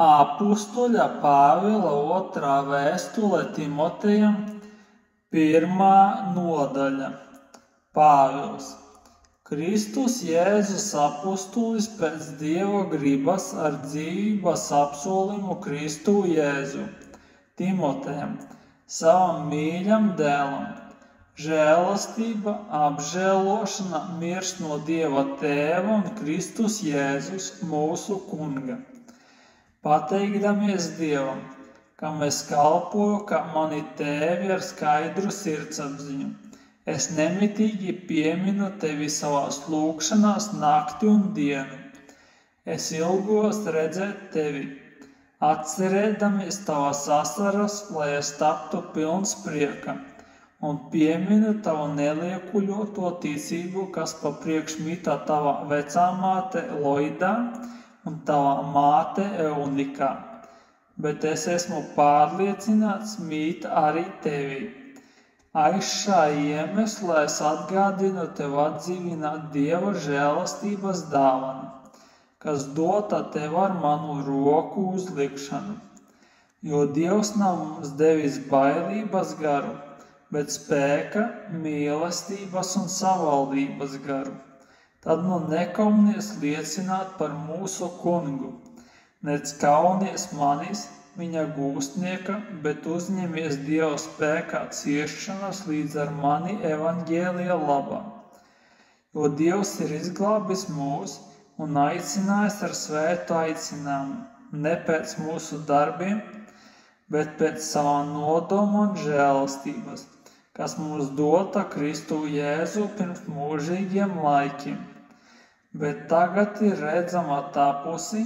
Apustuļa Pāvila 2. vēstule Timotejam, 1. nodaļa. Pāvils, Kristus Jēzus apustulis pēc Dieva gribas ar dzīvības apsolījumu Kristu Jēzu, Timotejam, savam mīļam dēlam. Žēlastība, apžēlošana, miers no Dieva Tēva un Kristus Jēzus, mūsu Kunga. Pateikdamies Dievam, kam es kalpoju, kā mani tēvi ar skaidru sirdsapziņu. Es nemitīgi pieminu tevi savās lūgšanās nakti un dienu. Es ilgos redzēt tevi, atcerēdamies tavas asaras, lai es taptu pilns prieka, un pieminu tavu neliekuļoto ticību, kas papriekš mītā tava vecā māte Loidā un tava māte Eunikā, bet es esmu pārliecināts mīt arī tevī. Aiz šā iemesla es atgādinu tev atdzīvināt Dieva žēlastības dāvanu, kas dota tev ar manu roku uzlikšanu, jo Dievs nav mums devis bailības garu, bet spēka, mīlestības un savaldības garu. Tad nu nekaunies liecināt par mūsu Kungu, nec kaunies manis, viņa gūstnieka, bet uzņemies Dieva spēkā ciešanas līdz ar mani evaņģēlija labā. Jo Dievs ir izglābis mūs un aicinājis ar svētu aicinājumu, ne pēc mūsu darbiem, bet pēc savā nodoma un žēlastības, kas mums dota Kristu Jēzu pirms mūžīgiem laikiem. Bet tagad ir redzama tapusi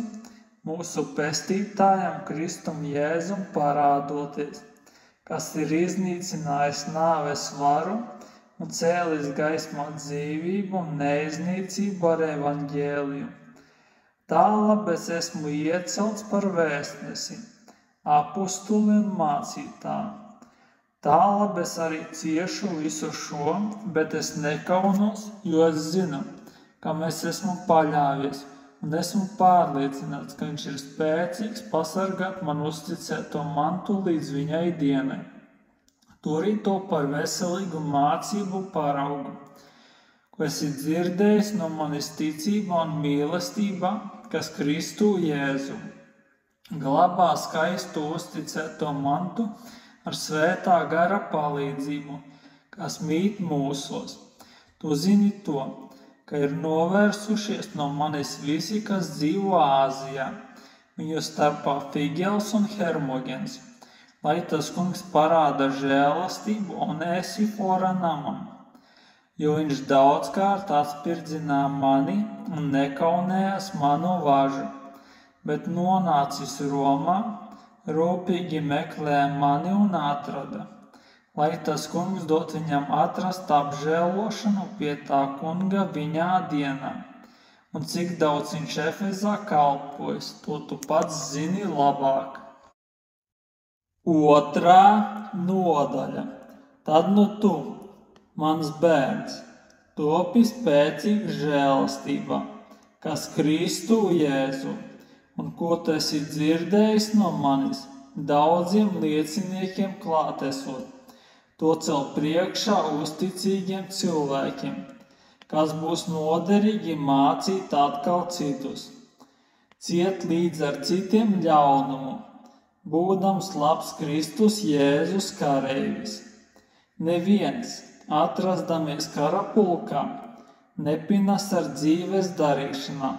mūsu pestītājam Kristum Jēzum parādoties, kas ir iznīcinājis nāves varu un cēlis gaismā dzīvību un neiznīcību ar evaņģēliju. Tālāk es esmu iecelts par vēstnesi, apustuli un mācītāju. Tālāk es arī ciešu visu šo, bet es nekaunos, jo es zinu, kam es esmu paļāvies, un esmu pārliecināts, ka viņš ir spēcīgs pasargāt man uzticēto mantu līdz viņai dienai. Turīt to par veselīgu mācību paraugu, ko esi dzirdējis no manis ticībā un mīlestībā, kas Kristu Jēzu. Glabā skaistu uzticēto mantu ar svētā gara palīdzību, kas mīt mūsos. Tu zini to, ka ir novērsušies no manis visi, kas dzīvo Āzijā, viņu starpā Figels un Hermogens, lai tas kungs parāda žēlastību un Esifora namam, jo viņš daudzkārt atspirdzināja mani un nekaunējās manu važu, bet nonācis Romā, rūpīgi meklēja mani un atrada. Lai tas kungs dot viņam atrast apžēlošanu pie tā kunga viņā dienā. Un cik daudz viņš Efezā kalpojas, to tu pats zini labāk. 2. nodaļa. Tad nu tu, mans bērns, topi spēcīgs žēlastībā, kas Kristu Jēzu, un ko tu esi dzirdējis no manis, daudziem lieciniekiem klātesot. To cel priekšā uzticīgiem cilvēkiem, kas būs noderīgi mācīt atkal citus. Ciet līdz ar citiem ļaunumu, būdams labs Kristus Jēzus kareivis. Neviens, atrasdamies kara pulkā, nepinas ar dzīves darīšanā,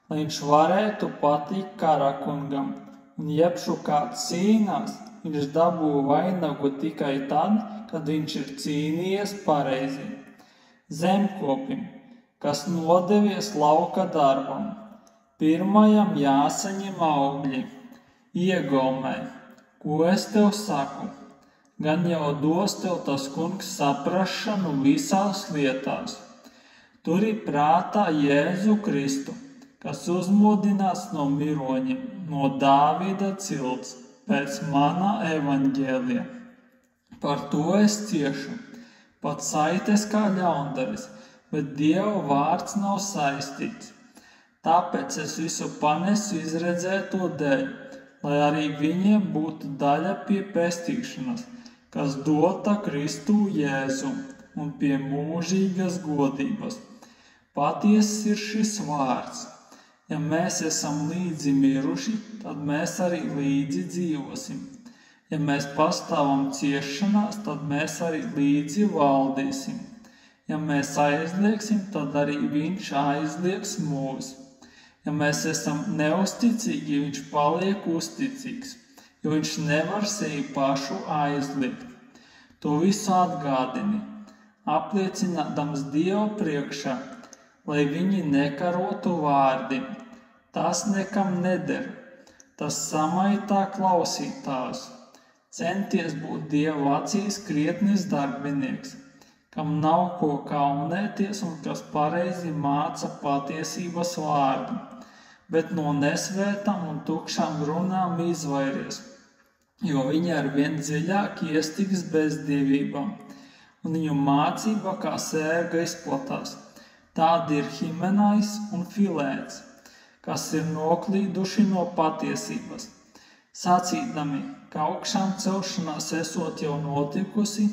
lai viņš varētu patikt karakungam, un jebšu kāds cīnās, viņš dabū vainagu tikai tad, kad viņš ir cīnījies pareizi. Zemkopim, kas nodevies lauka darbam, pirmajam jāsaņem augļi, iegaumē, ko es tev saku, gan jau dos tev tas kungs saprašanu visās lietās. Turi prātā Jēzu Kristu, kas uzmodinās no miroņiem, no Dāvida cilts, pēc mana evaņģēlija. Par to es ciešu, pat saites kā ļaundaris, bet Dieva vārds nav saistīts. Tāpēc es visu panesu izredzēto dēļ, lai arī viņiem būtu daļa pie pestīšanas, kas dota Kristu Jēzu, un pie mūžīgas godības. Patiess ir šis vārds. Ja mēs esam līdzi miruši, tad mēs arī līdzi dzīvosim. Ja mēs pastāvam ciešanās, tad mēs arī līdzi valdīsim. Ja mēs aizliegsim, tad arī viņš aizliegs mūs. Ja mēs esam neusticīgi, viņš paliek uzticīgs, jo viņš nevar sevi pašu aizliegt. To visu atgādini, apliecinādams Dievu priekšā, lai viņi nekarotu vārdi. Tas nekam neder, tas samaitā klausītājus. Centies būt Dieva acīs krietnis darbinieks, kam nav ko kaunēties un kas pareizi māca patiesības vārdu, bet no nesvētām un tukšām runām izvairies, jo viņi arvien dziļāk iestiks bezdievībā, un viņu mācība kā sērga izplatās. Tādi ir Himenais un Filēts, kas ir noklīduši no patiesības, sacīdami, ka augšām celšanās esot jau notikusi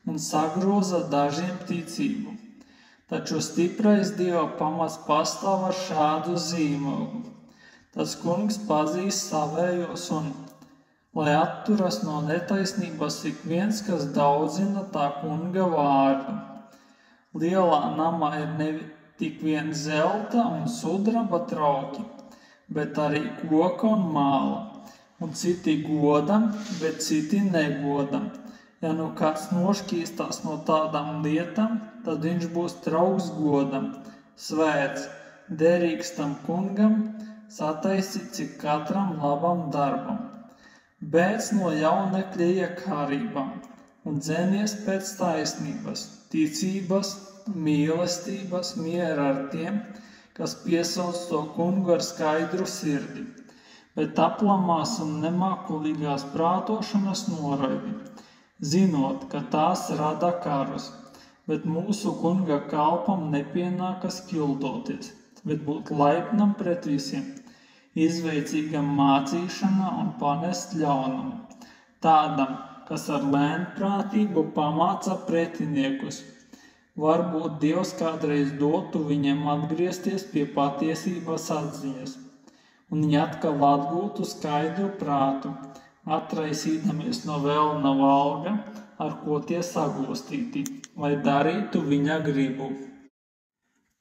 un sagroza dažiem ticību. Taču stiprais Dieva pamats pastāv ar šādu zīmogu. Tas kungs pazīst savējos un, lai atturas no netaisnības ik viens, kas daudzina tā kunga vārdu. Lielā namā ir ne tik vien zelta un sudraba trauki, bet arī koka un māla, un citi godam, bet citi negodam. Ja nu kāds nošķīstās no tādām lietām, tad viņš būs trauks godam, svēts, derīgs tam kungam, sataisīts ik katram labam darbam. Bēdz no jaunekļa iekārībām un dzenies pēc taisnības, ticības, mīlestības, miera ar tiem, kas piesauc to kungu ar skaidru sirdi, bet aplamās un nemākulīgās prātošanas noraidi, zinot, ka tās rada karus, bet mūsu kunga kalpam nepienākas ķildoties, bet būt laipnam pret visiem, izveicīgam mācīšanā un panest ļaunumu, tādam, kas ar lēnprātību pamāca pretiniekus. Varbūt Dievs kādreiz dotu viņiem atgriezties pie patiesības atziņas, un viņi atkal atgūtu skaidru prātu, atraisīdamies no vēlna valga, ar ko tie sagūstīti, lai darītu viņa gribu.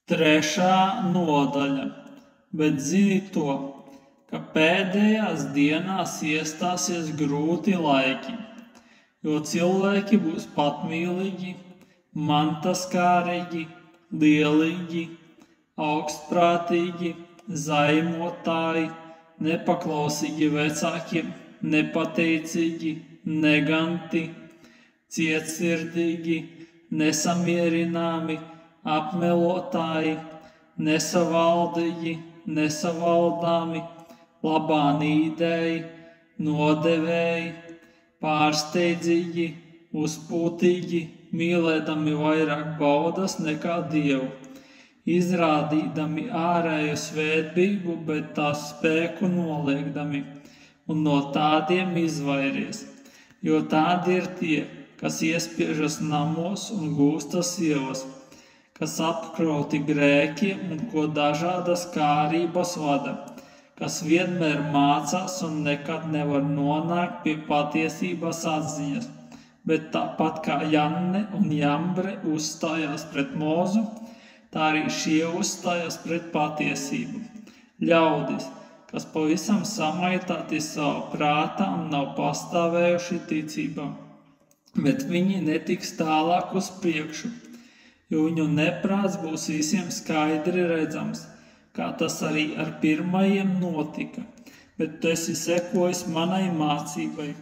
3. nodaļa. Bet zini to, ka pēdējās dienās iestāsies grūti laiki, jo cilvēki būs patmīlīgi, mantaskārīgi, lielīgi, augstprātīgi, zaimotāji, nepaklausīgi vecākiem, nepateicīgi, neganti, cietsirdīgi, nesamierināmi, apmelotāji, nesavaldīgi, nesavaldāmi, labā nīdēji, nodevēji, pārsteidzīgi, uzpūtīgi, mīlēdami vairāk baudas nekā Dievu, izrādīdami ārēju svētbību, bet tās spēku noliekdami, un no tādiem izvairies, jo tādi ir tie, kas iespiežas namos un gūsta sievas, kas apkrauti grēkiem un ko dažādas kārības vada, kas vienmēr mācās un nekad nevar nonākt pie patiesības atziņas, bet tāpat kā Janne un Jambre uzstājās pret Mozu, tā arī šie uzstājās pret patiesību. Ļaudis, kas pavisam samaitāti savā prātā un nav pastāvējuši ticībā, bet viņi netiks tālāk uz priekšu, jo viņu neprāts būs visiem skaidri redzams, kā tas arī ar pirmajiem notika, bet tu esi sekojis manai mācībai,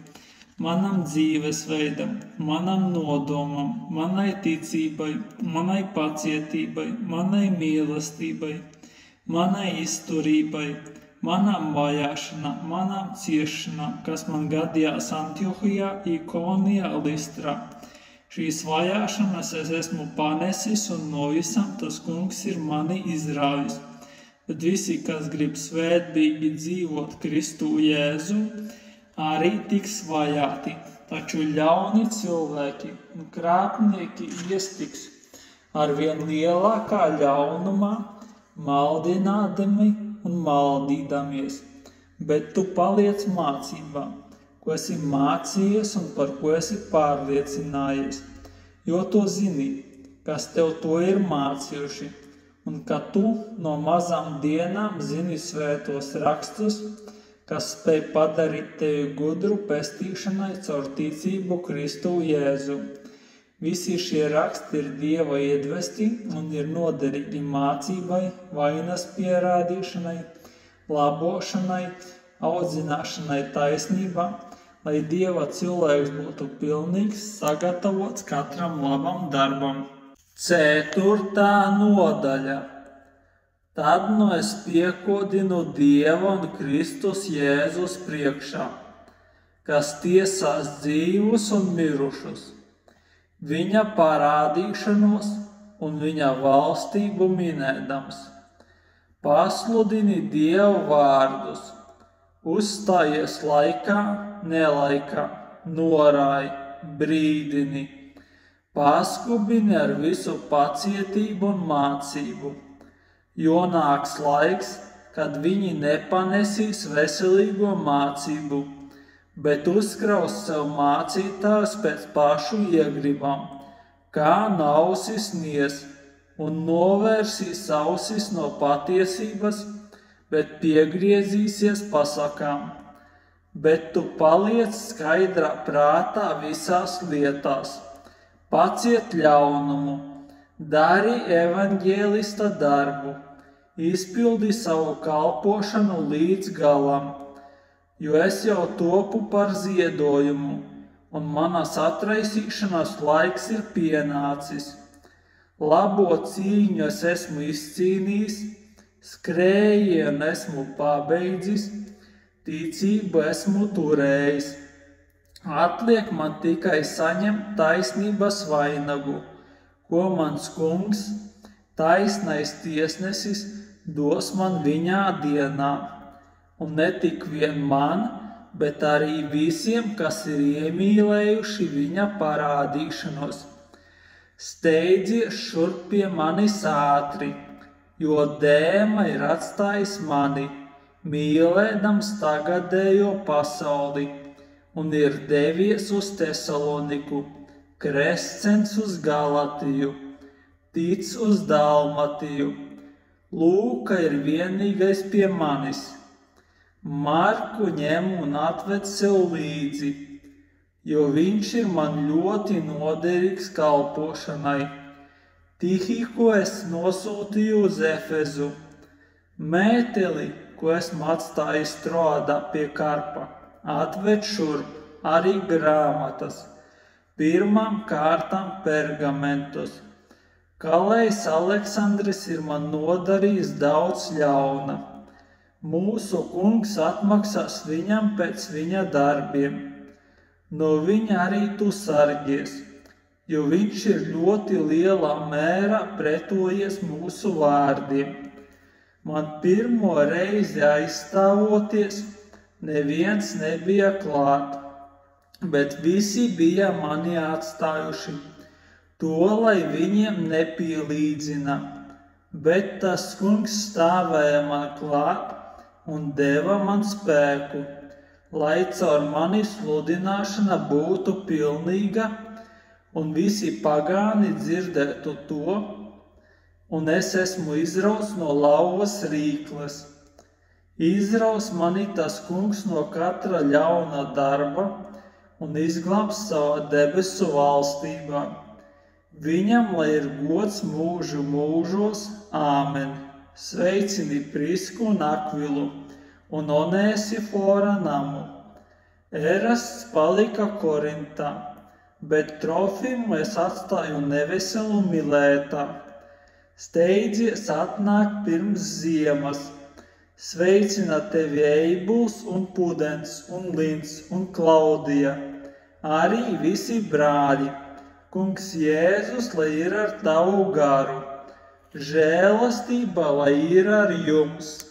manam dzīvesveidam, manam nodomam, manai ticībai, manai pacietībai, manai mīlestībai, manai izturībai, manām vajāšanām, manām ciešanām, kas man gadījās Antiohijā, Ikonijā, Listrā. Šīs vajāšanas es esmu panesis un no visam tas kungs ir mani izrāvis. bet visi, kas grib svētīgi dzīvot Kristu Jēzu, arī tiks vajāti, taču ļauni cilvēki un krāpnieki iestiks arvien lielākā ļaunumā, maldinādami un maldīdamies. Bet tu paliec mācībā, ko esi mācījies un par ko esi pārliecinājies, jo tu zini, kas tev to ir mācījuši, un ka tu no mazām dienām zini svētos rakstus, kas spēj padarīt tevi gudru pestīšanai caur ticību Kristu Jēzu. Visi šie raksti ir Dieva iedvesti un ir noderīgi mācībai, vainas pierādīšanai, labošanai, audzināšanai taisnībā, lai Dieva cilvēks būtu pilnīgs, sagatavots katram labam darbam. 4. nodaļa. Tad nu es piekodinu Dieva un Kristus Jēzus priekšā, kas tiesās dzīvus un mirušus, viņa parādīšanos un viņa valstību minēdams. Pasludini Dieva vārdus, uzstājies laikā, nelaikā, norāj, brīdini, paskubini ar visu pacietību un mācību, jo nāks laiks, kad viņi nepanesīs veselīgo mācību, bet uzkraus sev mācītājus pēc pašu iegribām, kā nausis nies, un novērsīs ausis no patiesības, bet piegriezīsies pasakām. Bet tu paliec skaidrā prātā visās lietās, paciet ļaunumu, dari evaņģēlista darbu, izpildi savu kalpošanu līdz galam, jo es jau topu par ziedojumu, un manas atraisīšanās laiks ir pienācis. Labo cīņu es esmu izcīnījis, skrējienu esmu pabeidzis, ticību esmu turējis. Atliek man tikai saņemt taisnības vainagu, ko mans kungs, taisnais tiesnesis, dos man viņā dienā. Un ne tik vien man, bet arī visiem, kas ir iemīlējuši viņa parādīšanos. Steidzies šurp pie manis ātri, jo Dēma ir atstājis mani, mīlēdams tagadējo pasauli, un ir devies uz Tesaloniku, Krescens uz Galatiju, Tic uz Dalmatiju. Lūka ir vienīgais pie manis. Marku ņem un atved sev līdzi, jo viņš ir man ļoti noderīgs kalpošanai. Tihiku es nosūtīju uz Efezu. Mēteli, ko esmu atstājis Troadā pie Karpa, atved šurp arī grāmatas, pirmām kārtām pergamentus. Kalējs Aleksandris ir man nodarījis daudz ļauna. Mūsu kungs atmaksās viņam pēc viņa darbiem. No viņa arī tu sargies, jo viņš ir ļoti lielā mērā pretojies mūsu vārdiem. Man pirmo reizi aizstāvoties, neviens nebija klāt, bet visi bija mani atstājuši, to, lai viņiem nepielīdzina. Bet tas kungs stāvēja man klāt un deva man spēku, lai caur mani sludināšana būtu pilnīga un visi pagāni dzirdētu to, un es esmu izrauts no lauvas rīkles. Izraus mani tas kungs no katra ļauna darba un izglābs savā debesu valstībā. Viņam, lai ir gods mūžu mūžos, āmen. Sveicini Prisku un Akvilu un Onēsifora namu. Erasts palika Korintā, bet Trofimu es atstāju neveselu Milētā. Steidzies atnāk pirms ziemas. Sveicina tevi Eibuls un Pudens un Lins un Klaudija, arī visi brāļi. Kungs Jēzus, lai ir ar tavu garu. žēlastība lai ir ar jums!